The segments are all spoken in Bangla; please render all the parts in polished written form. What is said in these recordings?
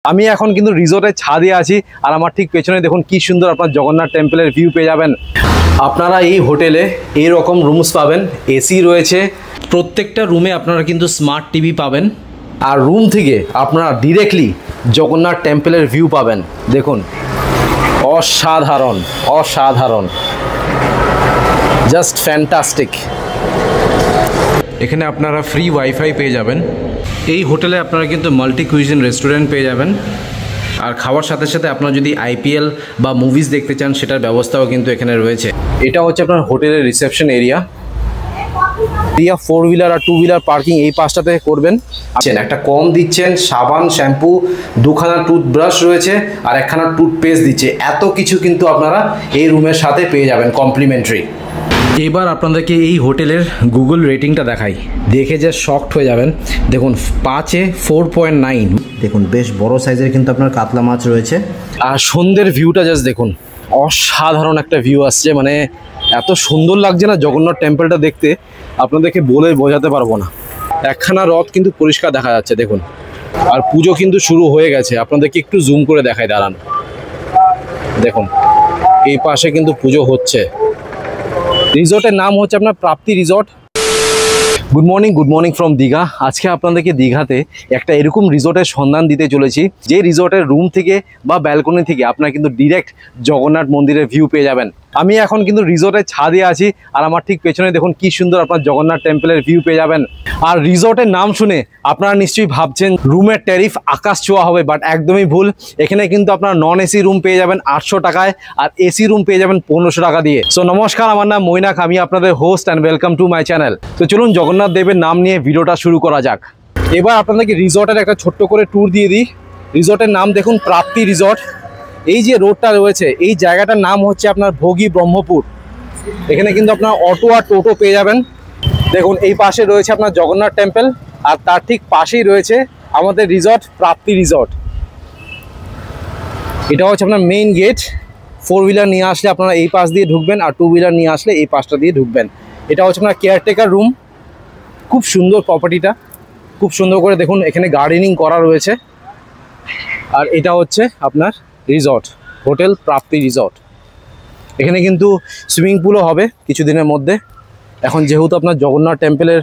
আমি এখন কিন্তু রিসোর্টের ছাদে আছি আর আমার ঠিক পেছনে দেখুন কি সুন্দর আপনার জগন্নাথ টেম্পলের ভিউ পেয়ে যাবেন। আপনারা এই হোটেলে এই রকম রুমস পাবেন, এসি রয়েছে, প্রত্যেকটা রুমে আপনারা কিন্তু স্মার্ট টিভি পাবেন আর রুম থেকে আপনারা ডিরেক্টলি জগন্নাথ টেম্পলের ভিউ পাবেন। দেখুন অসাধারণ অসাধারণ, জাস্ট ফ্যান্টাস্টিক। এখানে আপনারা ফ্রি ওয়াইফাই পেয়ে যাবেন। এই হোটেলে আপনারা কিন্তু মাল্টি কুইজিন রেস্টুরেন্ট পেয়ে যাবেন আর খাওয়ার সাথে সাথে আপনারা যদি আইপিএল বা মুভিজ দেখতে চান সেটার ব্যবস্থাও কিন্তু এখানে রয়েছে। এটা হচ্ছে আপনার হোটেলের রিসেপশন এরিয়া। 4 হুইলার আর 2 হুইলার পার্কিং এই পাশটাতে করবেন। একটা কম দিচ্ছেন, সাবান, শ্যাম্পু, 2খানা টুথব্রাশ রয়েছে আর 1খানা টুথপেস্ট দিচ্ছে। এত কিছু কিন্তু আপনারা এই রুমের সাথে পেয়ে যাবেন কমপ্লিমেন্টারি। এবার আপনাদেরকে এই হোটেলের গুগল রেটিংটা দেখাই, দেখে যে শকড হয়ে যাবেন। দেখুন 5-এ 4.9। দেখুন বেশ বড় সাইজের কিন্তু আপনার কাতলা মাছ রয়েছে আর সন্ধ্যের ভিউটা জাস্ট দেখুন, অসাধারণ একটা ভিউ আসছে। মানে এত সুন্দর লাগছে না জগন্নাথ টেম্পলটা দেখতে, আপনাদেরকে বলে বোঝাতে পারবো না। 1খানা রথ কিন্তু পরিষ্কার দেখা যাচ্ছে দেখুন, আর পুজো কিন্তু শুরু হয়ে গেছে। আপনাদেরকে একটু জুম করে দেখাই, দাঁড়ান। দেখুন এই পাশে কিন্তু পুজো হচ্ছে। রিসোর্টের নাম হচ্ছে আপনার Prapti resort. Good morning from Digha. আজকে আপনাদেরকে দীঘাতে একটা এরকম রিসোর্টের সন্ধান দিতে চলেছি, যে রিসোর্টের রুম থেকে বা ব্যালকনি থেকে আপনারা কিন্তু ডিরেক্ট জগন্নাথ মন্দিরের ভিউ পেয়ে যাবেন। আমি এখন কিন্তু রিসোর্টের ছাদে আছি আর আমার ঠিক পেছনে দেখুন কি সুন্দর আপনার জগন্নাথ টেম্পলের ভিউ পেয়ে যাবেন। আর রিসোর্টের নাম শুনে আপনারা নিশ্চয়ই ভাবছেন রুমের ট্যারিফ আকাশ ছোঁয়া হবে, বাট একদমই ভুল। এখানে কিন্তু আপনারা নন এসি রুম পেয়ে যাবেন 800 টাকায় আর এসি রুম পেয়ে যাবেন 1500 টাকা দিয়ে। সো নমস্কার, আমার নাম মৈনাক, আমি আপনাদের host and welcome to my channel. তো চলুন জগন্নাথ দেবের নাম নিয়ে ভিডিওটা শুরু করা যাক। এবার আপনাদেরকে রিসোর্টের একটা ছোট্ট করে ট্যুর দিয়ে দিই। রিসোর্টের নাম দেখুন প্রাপ্তি রিসোর্ট। এই যে রোডটা রয়েছে এই জায়গাটার নাম হচ্ছে আপনার ভোগী ব্রহ্মপুর। এখানে কিন্তু আপনার অটো আর টোটো পেয়ে যাবেন। দেখুন এই পাশে রয়েছে আপনার জগন্নাথ টেম্পল আর তার ঠিক পাশেই রয়েছে আমাদের রিসোর্ট প্রাপ্তি রিসোর্ট। এটা হচ্ছে আপনার মেইন গেট। 4 হুইলার নিয়ে আসলে আপনারা এই পাশ দিয়ে ঢুকবেন আর 2 হুইলার নিয়ে আসলে এই পাশটা দিয়ে ঢুকবেন। এটা হচ্ছে আপনার কেয়ারটেকার রুম। খুব সুন্দর প্রপার্টিটা, খুব সুন্দর করে দেখুন এখানে গার্ডেনিং করা রয়েছে। আর এটা হচ্ছে আপনার রিসর্ট, হোটেল প্রাপ্তি রিসর্ট। এখানে কিন্তু সুইমিং পুলও হবে কিছুদিনের মধ্যে। এখন যেহেতু আপনার জগন্নাথ টেম্পলের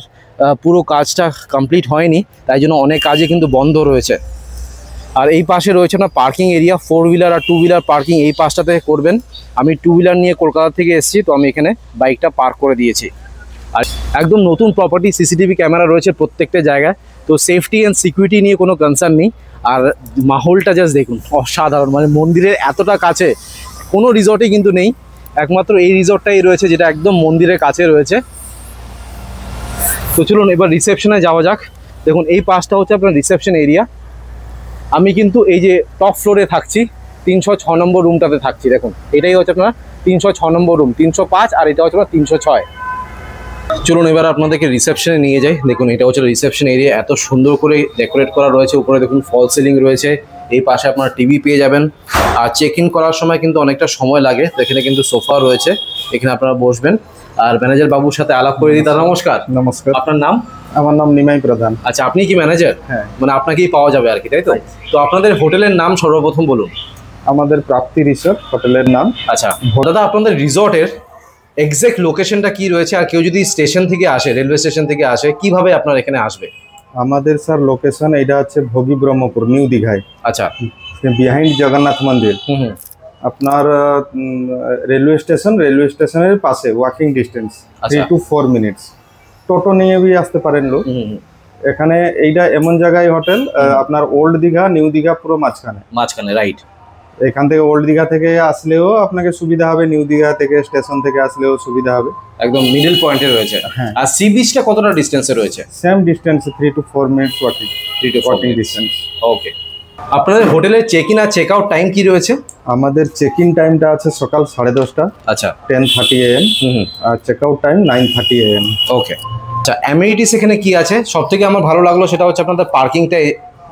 পুরো কাজটা কমপ্লিট হয়নি, তাই জন্য অনেক কাজে কিন্তু বন্ধ রয়েছে। আর এই পাশে রয়েছে আপনার পার্কিং এরিয়া। 4 হুইলার আর 2 হুইলার পার্কিং এই পাশটাতে করবেন। আমি 2 হুইলার নিয়ে কলকাতা থেকে এসেছি, তো আমি এখানে বাইকটা পার্ক করে দিয়েছি। আর একদম নতুন প্রপার্টি, সিসিটিভি ক্যামেরা রয়েছে প্রত্যেকটা জায়গায়, তো সেফটি অ্যান্ড সিকিউরিটি নিয়ে কোনো কনসার্ন নেই। আর মাহলটা জাস্ট দেখুন অসাধারণ, মানে মন্দিরের এতটা কাছে কোনো রিসর্টে কিন্তু নেই, একমাত্র এই রিসর্টটাই রয়েছে যেটা একদম মন্দিরের কাছে রয়েছে। তো চলুন এবার রিসেপশনে যাওয়া যাক। দেখুন এই পাশটা হচ্ছে আপনার রিসেপশন এরিয়া। আমি কিন্তু এই যে টপ ফ্লোরে থাকছি, 306 নম্বর রুমটাতে থাকছি। দেখুন এটাই হচ্ছে আপনার 306 নম্বর রুম, 305 আর এটা হচ্ছে আপনার 306। চলুন এবার আপনাদেরকে রিসেপশনে নিয়ে যাই। দেখুন এটা হচ্ছে রিসেপশন এরিয়া, এত সুন্দর করে ডেকোরেট করা রয়েছে। উপরে দেখুন ফল সিলিং রয়েছে, এই পাশে আপনার টিভি পেয়ে যাবেন। আর চেক ইন করার সময় কিন্তু অনেকটা সময় লাগে। এখানে কিন্তু সোফা রয়েছে, এখানে আপনারা বসবেন। আর ম্যানেজার বাবুর সাথে আলাপ করে দিই। দাদা নমস্কার। নমস্কার। আপনার নাম? আমার নাম নিমাই প্রধান। আচ্ছা, আপনি কি ম্যানেজার? হ্যাঁ। মানে আপনাকেই পাওয়া যাবে আর কি, তাই তো? তো আপনাদের হোটেলের নাম সর্বপ্রথম বলুন। আমাদের প্রাপ্তি রিসোর্ট হোটেলের নাম। আচ্ছা দাদা, আপনাদের রিসর্টের এক্সাক্ট লোকেশনটা কি রয়েছে? আর কেউ যদি স্টেশন থেকে আসে, রেলওয়ে স্টেশন থেকে আসে, কিভাবে আপনার এখানে আসবে? আমাদের স্যার লোকেশন এটা হচ্ছে ভোগী ব্রহ্মপুর, নিউ দীঘায়। আচ্ছা, বিহাইন্ড জগন্নাথ মন্দির। আপনার রেলওয়ে স্টেশনের পাশে ওয়াকিং ডিস্টেন্স 3 to 4 মিনিটস। টোটো নিয়ে भी আসতে পারেন লোক। এখানে এইটা এমন জায়গায় হোটেল, আপনার ওল্ড দীঘা নিউ দীঘা পুরো মাঝখানে রাইট। এখান থেকে ওল্ড দীঘা থেকে আসলেও আপনাকে সুবিধা হবে, নিউ দীঘা থেকে স্টেশন থেকে আসলেও সুবিধা হবে। একদম মিডল পয়েন্টে রয়েছে। আর সি বিচটা কতটা ডিসটেন্সে রয়েছে? Same distance, 3 to 4 minutes walking. 3 to 4 distance. Okay. আপনাদের হোটেলের চেক ইন আর চেক আউট টাইম কি রয়েছে? আমাদের চেক ইন টাইমটা আছে সকাল 10:30। আচ্ছা, 10:30 AM। আর check out time 9:30 AM। Okay. আচ্ছা, অ্যামেনিটিস এখানে কি আছে? সবথেকে আমার ভালো লাগলো সেটা হচ্ছে আপনাদের পার্কিংটা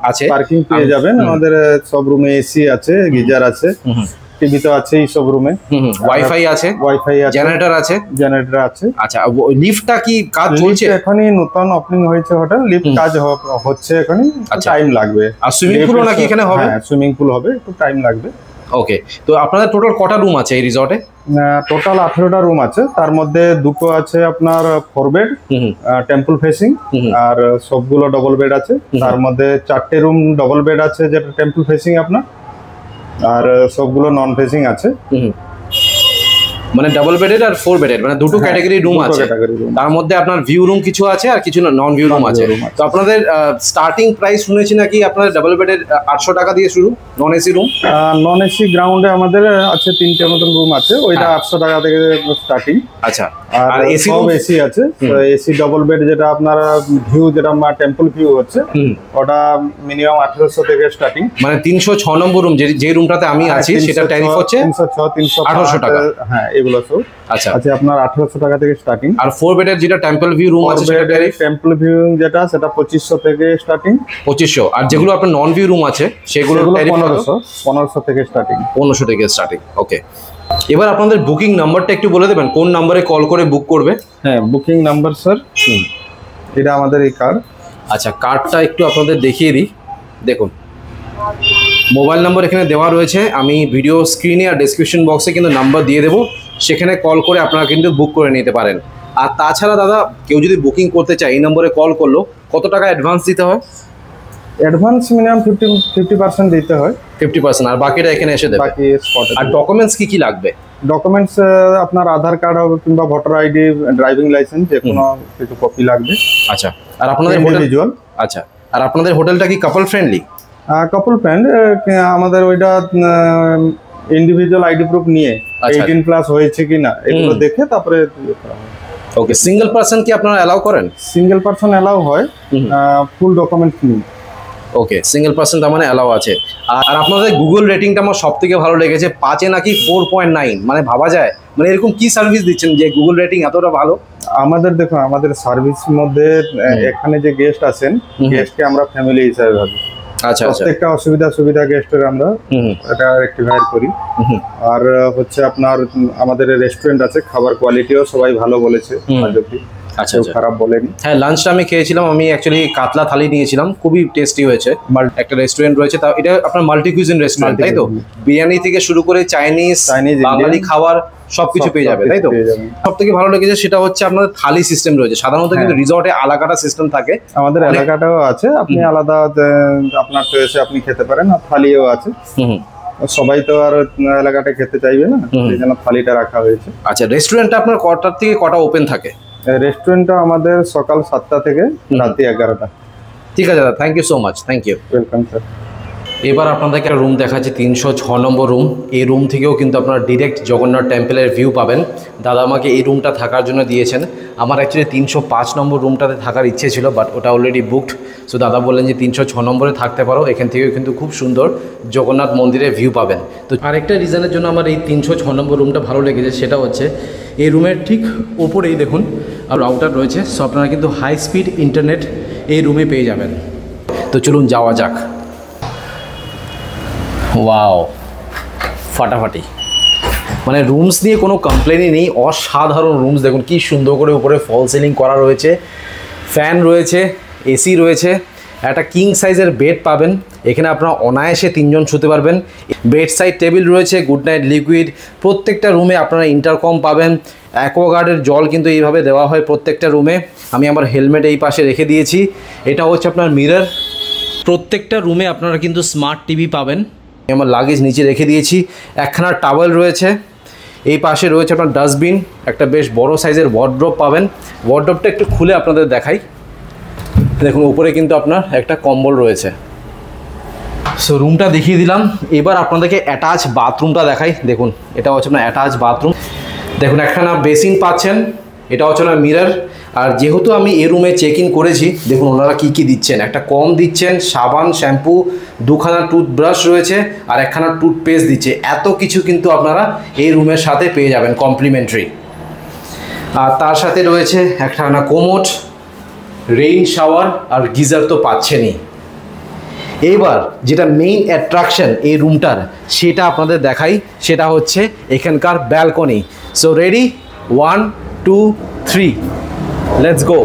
আছে। পার্কিং পেয়ে যাবেন। আমাদের সব রুমে এসি আছে, গিজার আছে, টিভি তো আছেই সব রুমে, ওয়াইফাই আছে, জেনারেটর আছে। আচ্ছা, লিফটটা কি কাজ চলছে? এখনই নতুন ওপেনিং হয়েছে হোটেল, লিফট কাজ হচ্ছে এখনই, টাইম লাগবে। আর সুইমিং পুল নাকি এখানে হবে? হ্যাঁ, সুইমিং পুল হবে, একটু টাইম লাগবে। ওকে, তো আপনাদের টোটাল কটা রুম আছে এই রিসর্টে? টোটাল 18টা রুম আছে, তার মধ্যে দুটো আছে আপনার 4 বেড টেম্পল ফেসিং, আর সবগুলো ডবল বেড আছে। তার মধ্যে 4টে রুম ডবল বেড আছে যেটা টেম্পল ফেসিং আপনার, আর সবগুলো নন ফেসিং আছে। মানে ডাবল বেডেড আর 4 বেডেড, মানে দুটো ক্যাটাগরি রুম আছে। তার মধ্যে আপনার ভিউ রুম কিছু আছে আর কিছু নন ভিউ রুম আছে। তো আপনাদের স্টার্টিং প্রাইস শুনেছি নাকি আপনাদের ডাবল বেডের 800 টাকা দিয়ে শুরু, non AC room? Non AC গ্রাউন্ডে আমাদের আছে 3টে মতন রুম আছে, ওইটা 800 টাকা থেকে স্টার্টিং। আচ্ছা, আর এসি সব এসি আছে। এসি ডবল বেড যেটা আপনার ভিউ, যেটা টেম্পল ভিউ হচ্ছে, ওটা মিনিমাম 1800 থেকে স্টার্টিং। মানে 306 নম্বর রুম, যে রুমটাতে আমি আছি সেটা ট্যারিফ হচ্ছে 306, 1800 টাকা। হ্যাঁ, এগুলো সব আচ্ছা আছে আপনার 1800 টাকা থেকে স্টার্টিং। আর 4 বেডের যেটা টেম্পল ভিউ রুম আছে সেটা ট্যারিফ টেম্পল ভিউ যেটা, সেটা 2500 থেকে স্টার্টিং। 2500। আর যেগুলো আপনার নন ভিউ রুম আছে সেগুলো 1500 থেকে স্টার্টিং। 1500 থেকে স্টার্টিং। ওকে, এবার আপনাদের বুকিং নাম্বারটা একটু বলে দেবেন, কোন নাম্বারে কল করে বুক করবে? হ্যাঁ, বুকিং নাম্বার স্যার, এটা আমাদের এই কার্ড। আচ্ছা, কার্ডটা একটু আপনাদের দেখিয়ে দিই। দেখুন, মোবাইল নাম্বার এখানে দেওয়া রয়েছে, আমি ভিডিও স্ক্রিনে আর ডেসক্রিপশন বক্সে কিন্তু নাম্বার দিয়ে দেবো, সেখানে কল করে আপনারা কিন্তু বুক করে নিতে পারেন। আর তাছাড়া দাদা, কেউ যদি বুকিং করতে চায় এই নম্বরে কল করলো, কত টাকা অ্যাডভান্স দিতে হয়? অ্যাডভান্স মিনিমাম 50% দিতে হয়। 50%, আর বাকিটা এখানে এসে দেবে। বাকি স্পটে। আর ডকুমেন্টস কি লাগবে? ডকুমেন্টস আপনার আধার কার্ড হবে কিংবা ভোটার আইডি, ড্রাইভিং লাইসেন্স, যে কোনো কিছু কপি লাগবে। আচ্ছা, আর আপনাদের ইন্ডিভিজুয়াল। আচ্ছা, আর আপনাদের হোটেলটা কি কাপল ফ্রেন্ডলি? কাপল ফ্রেন্ড, আমাদের ওইটা ইন্ডিভিজুয়াল আইডি প্রুফ নিয়ে 18+ হয়েছে কিনা এগুলো দেখে তারপরে। ওকে, সিঙ্গেল পারসন কি আপনারা অ্যালাউ করেন? সিঙ্গেল পারসন অ্যালাউ হয়, ফুল ডকুমেন্টস নিয়ে। ওকে, সিঙ্গেল পারসন তার মানে অ্যালাউ আছে। আর আপনাদের গুগল রেটিংটা আমার সব থেকে ভালো লেগেছে, 5-এ নাকি 4.9। মানে ভাবা যায়, মানে এরকম কি সার্ভিস দিচ্ছেন যে গুগল রেটিং এতটা ভালো? আমাদের দেখো, আমাদের সার্ভিস মধ্যে এখানে যে গেস্ট আছেন, গেস্টকে আমরা ফ্যামিলি হিসাবে ভাবি। আচ্ছা, প্রত্যেকটা সুবিধা গেস্টের আমরা এটা রেকটিফাই করি। আর হচ্ছে আপনার আমাদের রেস্টুরেন্ট আছে, খাবার কোয়ালিটিও সবাই ভালো বলেছে। আচ্ছা, খারাপ বলেনি। হ্যাঁ, লাঞ্চটা আমি খেয়েছিলাম, আমি অ্যাকচুয়ালি কাতলা থালি নিয়েছিলাম, খুবই টেস্টি হয়েছে। একটা রেস্টুরেন্ট রয়েছে, তা এটা আপনার মাল্টি কুইজিন রেস্টুরেন্ট, তাই তো? বিরিয়ানি থেকে শুরু করে চাইনিজ, বাঙালি খাবার সবকিছু পেয়ে যাবে, তাই তো? সব থেকে ভালো লেগেছে সেটা হচ্ছে আপনাদের থালি সিস্টেম রয়েছে। সাধারণত কিন্তু রিসর্টে আলাকাটা সিস্টেম থাকে, আমাদের এলাকাটাও আছে, আপনি আলাদা আপনার চয়েসে আপনি খেতে পারেন, আর থালিও আছে। সবাই তো আর এলাকাটা খেতে চাইবে না, সেই জন্য থালিটা রাখা হয়েছে। আচ্ছা, রেস্টুরেন্টটা আপনার কটার থেকে কটা ওপেন থাকে? রেস্টুরেন্টটা আমাদের সকাল 7টা থেকে রাত 11টা। ঠিক আছে দাদা, thank you so much. Thank you, welcome sir. এবার আপনাদেরকে একটা রুম দেখাচ্ছি, 306 নম্বর রুম। এই রুম থেকেও কিন্তু আপনারা ডিরেক্ট জগন্নাথ টেম্পলের ভিউ পাবেন। দাদা আমাকে এই রুমটা থাকার জন্য দিয়েছেন। আমার অ্যাকচুয়ালি 305 নম্বর রুমটাতে থাকার ইচ্ছে ছিল, বাট ওটা অলরেডি বুকড। সো দাদা বললেন যে 306 নম্বরে থাকতে পারো, এখান থেকেও কিন্তু খুব সুন্দর জগন্নাথ মন্দিরের ভিউ পাবেন। তো আরেকটা রিজনের জন্য আমার এই 306 নম্বর রুমটা ভালো লেগেছে, সেটা হচ্ছে এই রুমের ঠিক ওপরেই দেখুন আর রাউটার রয়েছে। সো আপনারা কিন্তু হাই স্পিড ইন্টারনেট এই রুমে পেয়ে যাবেন। তো চলুন যাওয়া যাক। ওয়াও, ফাটাফাটি, মানে রুমস নিয়ে কোনো কমপ্লেনই নেই, অসাধারণ রুমস। দেখুন কি সুন্দর করে উপরে ফল সিলিং করা রয়েছে, ফ্যান রয়েছে, এসি রয়েছে, একটা কিং সাইজের বেড পাবেন। এখানে আপনারা অনায়াসে 3 জন শুতে পারবেন। বেড সাইড টেবিল রয়েছে, গুড নাইট লিকুইড। প্রত্যেকটা রুমে আপনারা ইন্টারকম পাবেন। অ্যাকোয়াগার্ডের জল কিন্তু এইভাবে দেওয়া হয় প্রত্যেকটা রুমে। আমি আমার হেলমেট এই পাশে রেখে দিয়েছি। এটা হচ্ছে আপনার মিরর। প্রত্যেকটা রুমে আপনারা কিন্তু স্মার্ট টিভি পাবেন। আমার লাগেজ নিচে রেখে দিয়েছি। একখানা টাওয়েল রয়েছে। এই পাশে রয়েছে আপনার ডাস্টবিন, একটা বেশ বড় সাইজের ওয়ার্ড্রোব পাবেন। ওয়ার্ড্রোবটা একটু খুলে আপনাদের দেখাই। দেখুন উপরে কিন্তু আপনার একটা কম্বল রয়েছে। সো রুমটা দেখিয়ে দিলাম, এবার আপনাদেরকে অ্যাটাচ বাথরুমটা দেখাই। দেখুন এটা হচ্ছে আপনার অ্যাটাচ বাথরুম। দেখুন একখানা বেসিন পাচ্ছেন, এটা হচ্ছে না মিরর। আর যেহেতু আমি এই রুমে চেক ইন করেছি, দেখুন ওনারা কি দিচ্ছেন। একটা কম দিচ্ছেন, সাবান, শ্যাম্পু, 2খানা টুথব্রাশ রয়েছে, আর একখানা টুথপেস্ট দিচ্ছে। এত কিছু কিন্তু আপনারা এই রুমের সাথে পেয়ে যাবেন কমপ্লিমেন্টারি। আর তার সাথে রয়েছে একখানা কোমোড, রেইন শাওয়ার, আর গিজার তো পাচ্ছেনই। এইবার যেটা মেইন অ্যাট্রাকশন এই রুমটার সেটা আপনাদের দেখাই, সেটা হচ্ছে এখানকার balcony. So ready, 1 2 3, let's go.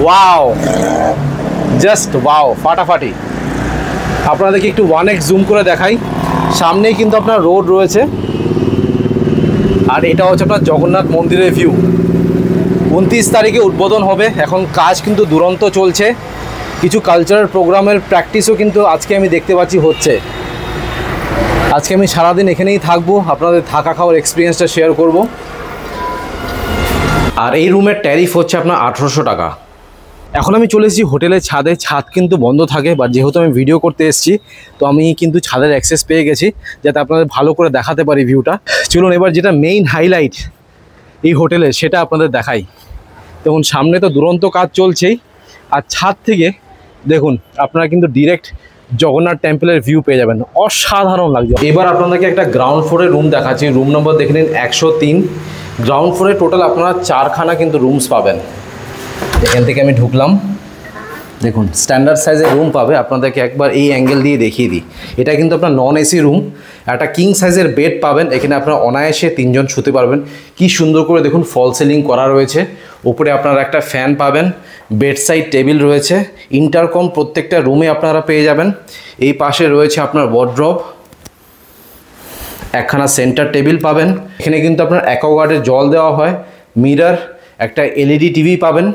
Wow, just wow, ফাটাফাটি। আপনাদেরকে একটু 1x জুম করে দেখাই। সামনেই কিন্তু আপনার রোড রয়েছে, আর এটা হচ্ছে আপনার জগন্নাথ মন্দিরের ভিউ। 29 তারিখে উদ্বোধন হবে, এখন কাজ কিন্তু দুরন্ত চলছে। কিছু কালচারাল প্রোগ্রামের প্র্যাকটিসও কিন্তু আজকে আমি দেখতে পাচ্ছি হচ্ছে। আজকে আমি সারাদিন এখানেই থাকবো, আপনাদের থাকা খাওয়ার এক্সপিরিয়েন্সটা শেয়ার করব। আর এই রুমের ট্যারিফ হচ্ছে আপনার 1800 টাকা। এখন আমি চলে এসেছি হোটেলের ছাদে। ছাদ কিন্তু বন্ধ থাকে, বাট যেহেতু আমি ভিডিও করতে এসেছি তো আমি কিন্তু ছাদের অ্যাক্সেস পেয়ে গেছি, যাতে আপনাদের ভালো করে দেখাতে পারি ভিউটা। চলুন এবার যেটা মেইন হাইলাইট এই হোটেলের সেটা আপনাদের দেখাই। দেখুন সামনে তো দুরন্ত কাজ চলছেই, আর ছাদ থেকে দেখুন আপনারা কিন্তু ডিরেক্ট জগন্নাথ টেম্পলের ভিউ পেয়ে যাবেন। অসাধারণ লাগছে। এবার আপনাদেরকে একটা গ্রাউন্ড ফ্লোরের রুম দেখাচ্ছি। রুম নম্বর দেখে নিন 103। গ্রাউন্ড ফ্লোরে টোটাল আপনারা 4খানা কিন্তু রুমস পাবেন। এখান থেকে আমি ঢুকলাম, দেখুন স্ট্যান্ডার্ড সাইজের রুম পাবে। আপনাদেরকে একবার এই অ্যাঙ্গেল দিয়ে দেখিয়ে দিই। এটা কিন্তু আপনার নন এসি রুম। একটা কিং সাইজের বেড পাবেন, এখানে আপনারা অনায়াসে 3 জন শুতে পারবেন। কি সুন্দর করে দেখুন ফল সিলিং করা রয়েছে। উপরে আপনারা একটা ফ্যান পাবেন, বেড সাইড টেবিল রয়েছে, ইন্টারকম প্রত্যেকটা রুমে আপনারা পেয়ে যাবেন। এই পাশে রয়েছে আপনার ওয়ার্ড্রব, একখানা সেন্টার টেবিল পাবেন। এখানে কিন্তু আপনার অ্যাকোয়াগার্ডের জল দেওয়া হয়, মিরর, একটা এলইডি টিভি পাবেন।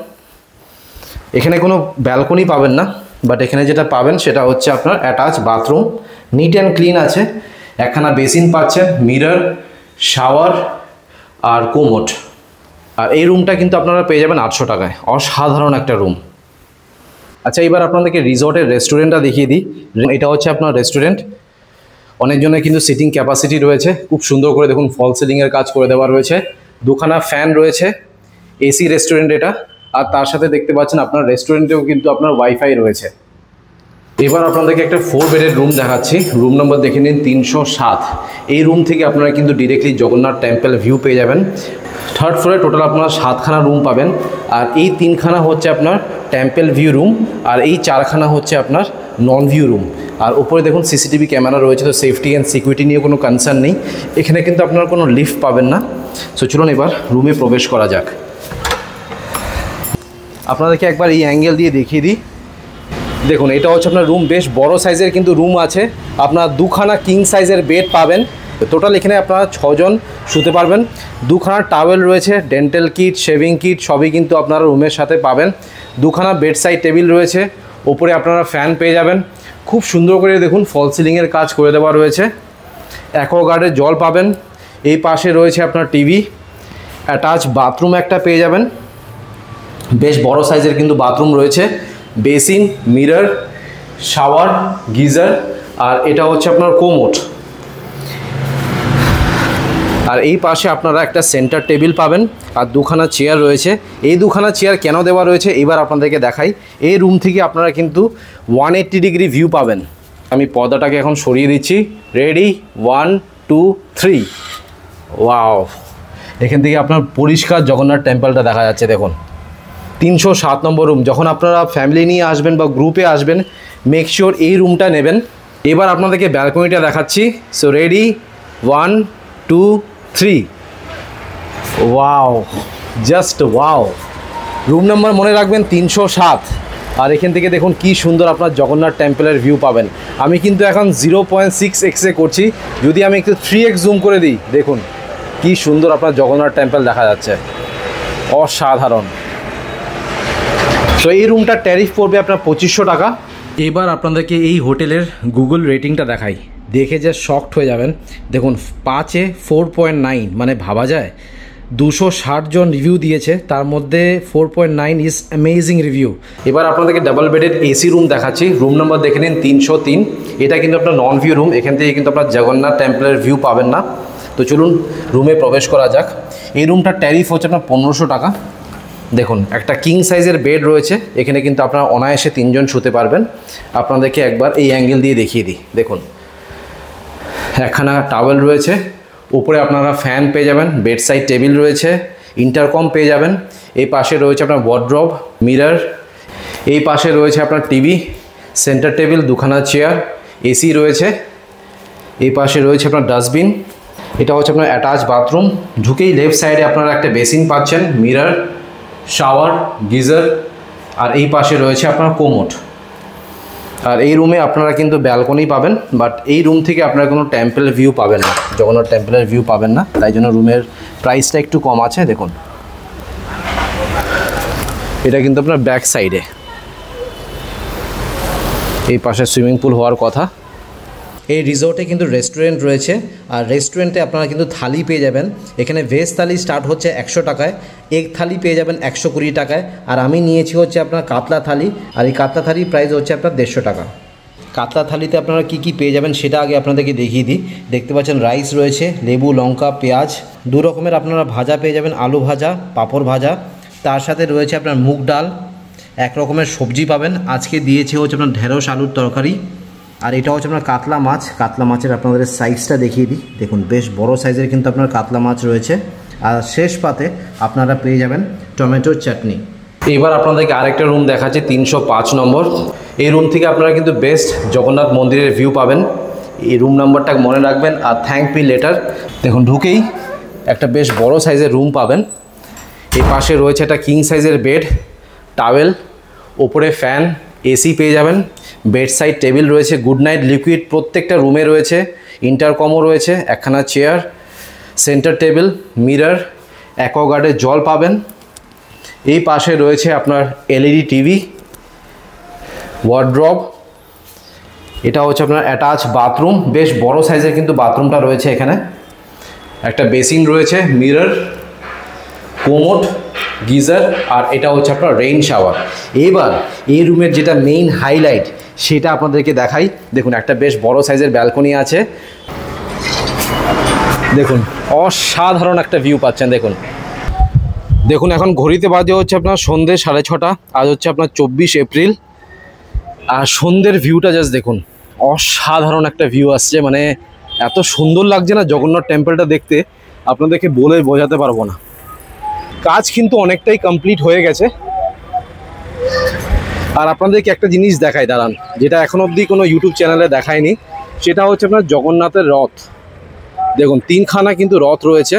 এখানে কোনো ব্যালকনি পাবেন না, বাট এখানে যেটা পাবেন সেটা হচ্ছে আপনার attach bathroom, neat and clean আছে। একখানা বেসিন পাচ্ছেন, মিরর, শাওয়ার আর কোমোড। আর এই রুমটা কিন্তু আপনারা পেয়ে যাবেন 800 টাকায়। অসাধারণ একটা রুম। আচ্ছা, এবার আপনাদেরকে রিসর্টের রেস্টুরেন্টটা দেখিয়ে দিই। এটা হচ্ছে আপনার রেস্টুরেন্ট। অনেকজনের কিন্তু সিটিং ক্যাপাসিটি রয়েছে। খুব সুন্দর করে দেখুন ফল সিলিংয়ের কাজ করে দেওয়া রয়েছে। 2খানা ফ্যান রয়েছে, এসি রেস্টুরেন্ট এটা। আর তার সাথে দেখতে পাচ্ছেন আপনার রেস্টুরেন্টেও কিন্তু আপনার ওয়াইফাই রয়েছে। এবার আপনাদেরকে একটা 4 বেডের রুম দেখাচ্ছি। রুম নম্বর দেখে নিন 307। এই রুম থেকে আপনারা কিন্তু ডিরেক্টলি জগন্নাথ টেম্পল ভিউ পেয়ে যাবেন। 3rd ফ্লোরে টোটাল আপনারা 7খানা রুম পাবেন। আর এই 3খানা হচ্ছে আপনার টেম্পল ভিউ রুম, আর এই 4খানা হচ্ছে আপনার নন ভিউ রুম। আর উপরে দেখুন সিসিটিভি ক্যামেরা রয়েছে, তো সেফটি অ্যান্ড সিকিউরিটি নিয়ে কোনো কনসার্ন নেই। এখানে কিন্তু আপনারা কোনো লিফট পাবেন না। সো চলুন এবার রুমে প্রবেশ করা যাক। আপনাদেরকে একবার এই অ্যাঙ্গেল দিয়ে দেখিয়ে দিই। দেখুন এটা হচ্ছে আপনার রুম, বেশ বড় সাইজের কিন্তু রুম আছে। আপনার 2খানা কিং সাইজের বেড পাবেন। টোটাল এখানে আপনারা 6 জন শুতে পারবেন। 2খানা টাওয়েল রয়েছে, ডেন্টাল কিট, শেভিং কিট সবই কিন্তু আপনারা রুমের সাথে পাবেন। 2খানা বেড সাইড টেবিল রয়েছে, ওপরে আপনারা ফ্যান পেয়ে যাবেন। খুব সুন্দর করে দেখুন ফল সিলিংয়ের কাজ করে দেওয়া রয়েছে। অ্যাকোয়াগার্ডের জল পাবেন। এই পাশে রয়েছে আপনার টিভি, অ্যাটাচ বাথরুম একটা পেয়ে যাবেন। বেশ বড় সাইজের কিন্তু বাথরুম রয়েছে, বেসিন, মিরর, শাওয়ার, গিজার, আর এটা হচ্ছে আপনার কোমোড। আর এই পাশে আপনারা একটা সেন্টার টেবিল পাবেন, আর 2খানা চেয়ার রয়েছে। এই 2খানা চেয়ার কেন দেওয়া রয়েছে এবার আপনাদেরকে দেখাই। এই রুম থেকে আপনারা কিন্তু 180 ডিগ্রি ভিউ পাবেন। আমি পর্দাটাকে এখন সরিয়ে দিচ্ছি। রেডি, 1 2 3। ওয়াও, এখান থেকে আপনার পরিষ্কার জগন্নাথ টেম্পলটা দেখা যাচ্ছে। দেখুন 307 নম্বর রুম। যখন আপনারা ফ্যামিলি নিয়ে আসবেন বা গ্রুপে আসবেন, মেক শিওর এই রুমটা নেবেন। এবার আপনাদেরকে ব্যালকনিটা দেখাচ্ছি। So ready, 1 2 3। Wow, just wow. Room number মনে রাখবেন 307। আর এখান থেকে দেখুন কি সুন্দর আপনার জগন্নাথ টেম্পলের ভিউ পাবেন। আমি কিন্তু এখন 0.6x করছি, যদি আমি একটু 3x জুম করে দিই দেখুন কি সুন্দর আপনার জগন্নাথ টেম্পল দেখা যাচ্ছে। অসাধারণ। তো এই রুমটার ট্যারিফ পড়বে আপনার 2500 টাকা। এবার আপনাদেরকে এই হোটেলের গুগল রেটিংটা দেখাই, দেখে যে শকড হয়ে যাবেন। দেখুন 5-এ 4.9, মানে ভাবা যায় 260 জন রিভিউ দিয়েছে, তার মধ্যে 4.9 ইজ অ্যামেজিং রিভিউ। এবার আপনাদেরকে ডাবল বেডের এসি রুম দেখাচ্ছি। রুম নাম্বার দেখে নিন 303। এটা কিন্তু আপনার নন ভিউ রুম, এখান থেকে কিন্তু আপনার জগন্নাথ টেম্পলের ভিউ পাবেন না। তো চলুন রুমে প্রবেশ করা যাক। এই রুমটার ট্যারিফ হচ্ছে আপনার 1500 টাকা। দেখুন একটা কিং সাইজের বেড রয়েছে, এখানে কিন্তু আপনারা অনায়াসে 3 জন শুতে পারবেন। আপনাদেরকে একবার এই অ্যাঙ্গেল দিয়ে দেখিয়ে দিই। দেখুন একখানা টাওয়েল রয়েছে, উপরে আপনারা ফ্যান পেয়ে যাবেন, বেড সাইড টেবিল রয়েছে, ইন্টারকম পেয়ে যাবেন। এই পাশে রয়েছে আপনার ওয়ার্ড্রব, মিরর। এই পাশে রয়েছে আপনার টিভি, সেন্টার টেবিল, দুখানা চেয়ার, এসি রয়েছে। এই পাশে রয়েছে আপনার ডাস্টবিন। এটা হচ্ছে আপনার অ্যাটাচ বাথরুম। ঢুকেই লেফট সাইডে আপনারা একটা বেসিন পাচ্ছেন, মিরর, শাওয়ার, গিজার, আর এই পাশে রয়েছে আপনার কোমোড। আর এই রুমে আপনারা কিন্তু ব্যালকনি পাবেন, বাট এই রুম থেকে আপনারা কোনো টেম্পল ভিউ পাবেন না, জগন্নাথ টেম্পলের ভিউ পাবেন না, তাই জন্য রুমের প্রাইসটা একটু কম আছে। দেখুন এটা কিন্তু আপনার ব্যাক সাইডে, এই পাশে সুইমিং পুল হওয়ার কথা। এই রিসোর্টে কিন্তু রেস্টুরেন্ট রয়েছে, আর রেস্টুরেন্টে আপনারা কিন্তু থালি পেয়ে যাবেন। এখানে ভেজ থালি স্টার্ট হচ্ছে 100 টাকায়, এগ থালি পেয়ে যাবেন 120 টাকায়, আর আমি নিয়েছি হচ্ছে আপনার কাতলা থালি, আর এই কাতলা থালির প্রাইস হচ্ছে আপনার 150 টাকা। কাতলা থালিতে আপনারা কি কি পেয়ে যাবেন সেটা আগে আপনাদেরকে দেখিয়ে দিই। দেখতে পাচ্ছেন রাইস রয়েছে, লেবু, লঙ্কা, পেঁয়াজ, 2 রকমের আপনারা ভাজা পেয়ে যাবেন, আলু ভাজা, পাঁপড় ভাজা, তার সাথে রয়েছে আপনার মুগ ডাল, 1 রকমের সবজি পাবেন। আজকে দিয়েছে হচ্ছে আপনার ঢেঁড়স আলুর তরকারি, আর এটা হচ্ছে আপনার কাতলা মাছ। কাতলা মাছের আপনাদের সাইজটা দেখিয়ে দিই, দেখুন বেশ বড় সাইজের কিন্তু আপনার কাতলা মাছ রয়েছে। আর শেষ পাতে আপনারা পেয়ে যাবেন টমেটোর চাটনি। এবার আপনাদেরকে আরেকটা রুম দেখাচ্ছি, 305 নম্বর। এই রুম থেকে আপনারা কিন্তু বেস্ট জগন্নাথ মন্দিরের ভিউ পাবেন। এই রুম নাম্বারটা মনে রাখবেন, আর থ্যাংক মি লেটার। দেখুন ঢুকেই একটা বেশ বড় সাইজের রুম পাবেন। এই পাশে রয়েছে একটা কিং সাইজের বেড, টাওয়েল, ওপরে ফ্যান, এসি পেয়ে যাবেন, বেড সাইড টেবিল রয়েছে, গুড নাইট লিকুইড প্রত্যেকটা রুমে রয়েছে, ইন্টারকমও রয়েছে, একখানা চেয়ার, সেন্টার টেবিল, মিরর, অ্যাকোয়াগার্ডের জল পাবেন। এই পাশে রয়েছে আপনার এলইডি টিভি, ওয়ার্ড্রব। এটা হচ্ছে আপনার অ্যাটাচ বাথরুম, বেশ বড় সাইজের কিন্তু বাথরুমটা রয়েছে। এখানে একটা বেসিন রয়েছে, মিরর, কোমোড, গিজার, আর এটা হচ্ছে আপনার রেইন শাওয়ার। এবার এই রুমের যেটা মেইন হাইলাইট সেটা আপনাদেরকে দেখাই। দেখুন একটা বেশ বড় সাইজের ব্যালকনি আছে, দেখুন অসাধারণ একটা ভিউ পাচ্ছেন। দেখুন দেখুন এখন ঘড়িতে বাজে হচ্ছে আপনার সন্ধ্যে 6:30। আজ হচ্ছে আপনার 24 এপ্রিল, আর সন্ধ্যের ভিউটা জাস্ট দেখুন, অসাধারণ একটা ভিউ আসছে। মানে এত সুন্দর লাগছে না জগন্নাথ টেম্পলটা দেখতে, আপনাদেরকে বলে বোঝাতে পারবো না। কাজ কিন্তু অনেকটাই কমপ্লিট হয়ে গেছে। আর আপনাদেরকে একটা জিনিস দেখাই, দাঁড়ান, যেটা এখন অবধি কোনো ইউটিউব চ্যানেলে দেখায়নি, সেটা হচ্ছে আপনার জগন্নাথের রথ। দেখুন 3খানা কিন্তু রথ রয়েছে,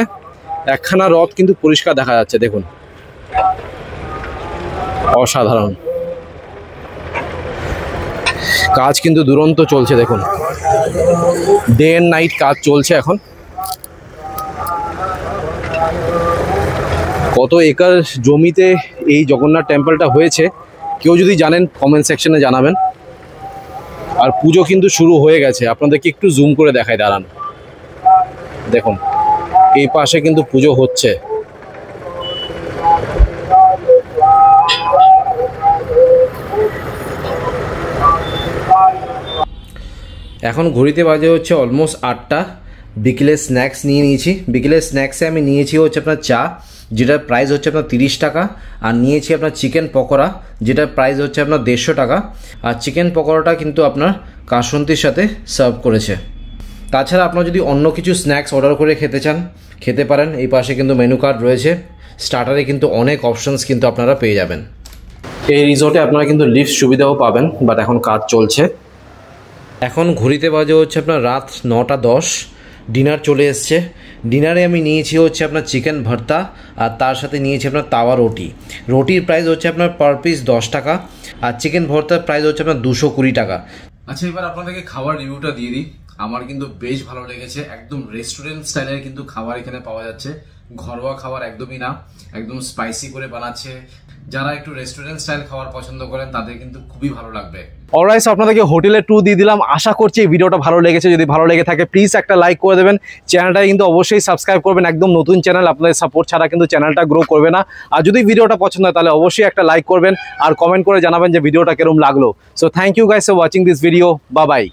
একখানা রথ কিন্তু পরিষ্কার দেখা যাচ্ছে। দেখুন অসাধারণ কাজ কিন্তু দুরন্ত চলছে। দেখুন ডে এন্ড নাইট কাজ চলছে। এখন কত একর জমিতে এই জগন্নাথ টেম্পলটা হয়েছে কেউ যদি জানেন কমেন্ট সেকশনে জানাবেন। আর পুজো কিন্তু শুরু হয়ে গেছে, আপনাদেরকে একটু জুম করে দেখাই, দাঁড়ান। দেখুন এই পাশে কিন্তু পুজো হচ্ছে। এখন ঘড়িতে বাজে হচ্ছে অলমোস্ট 8টা। বিকেলের স্ন্যাক্স নিয়ে নিয়েছি। বিকেলের স্ন্যাক্সে আমি নিয়েছি হচ্ছে আপনার চা, যেটার প্রাইস হচ্ছে আপনার 30 টাকা, আর নিয়েছি আপনার চিকেন পকোড়া, যেটার প্রাইস হচ্ছে আপনার 150 টাকা। আর চিকেন পকোড়াটা কিন্তু আপনার কাসন্তির সাথে সার্ভ করেছে। তাছাড়া আপনারা যদি অন্য কিছু স্ন্যাক্স অর্ডার করে খেতে চান খেতে পারেন। এই পাশে কিন্তু মেনু কার্ড রয়েছে, স্টার্টারে কিন্তু অনেক অপশনস কিন্তু আপনারা পেয়ে যাবেন। এই রিসোর্টে আপনারা কিন্তু লিফট সুবিধাও পাবেন, বাট এখন কাজ চলছে। এখন ঘড়িতে বাজে হচ্ছে আপনার রাত 9:10। ডিনার চলে এসছে। ডিনারে আমি নিয়েছি হচ্ছে আপনার চিকেন ভর্তা, আর তার সাথে নিয়েছি আপনার তাওয়া রুটি। রুটির প্রাইস হচ্ছে আপনার পার পিস 10 টাকা, আর চিকেন ভর্তার প্রাইস হচ্ছে আপনার 220 টাকা। আচ্ছা এবার আপনাদেরকে খাবার রিভিউটা দিয়ে দিই। আমার কিন্তু বেশ ভালো লেগেছে, একদম রেস্টুরেন্ট স্টাইলের কিন্তু খাবার এখানে পাওয়া যাচ্ছে। ঘরোয়া খাবার একদমই না, একদম স্পাইসি করে বানাচ্ছে। যারা একটু রেস্টুরেন্ট স্টাইল খাবার পছন্দ করেন তাদের কিন্তু খুবই ভালো লাগবে। অলরাইট, আপনাদেরকে হোটেলের ট্যুর দিয়ে দিলাম। আশা করছি এই ভিডিওটা ভালো লেগেছে। যদি ভালো লেগে থাকে প্লিজ একটা লাইক করে দেবেন। চ্যানেলটা কিন্তু অবশ্যই সাবস্ক্রাইব করবেন। একদম নতুন চ্যানেল, আপনাদের সাপোর্ট ছাড়া কিন্তু চ্যানেলটা গ্রো করবে না। আর যদি ভিডিওটা পছন্দ হয় তাহলে অবশ্যই একটা লাইক করবেন, আর কমেন্ট করে জানাবেন যে ভিডিওটা কিরকম লাগলো। So thank you guys for watching this video. Bye by.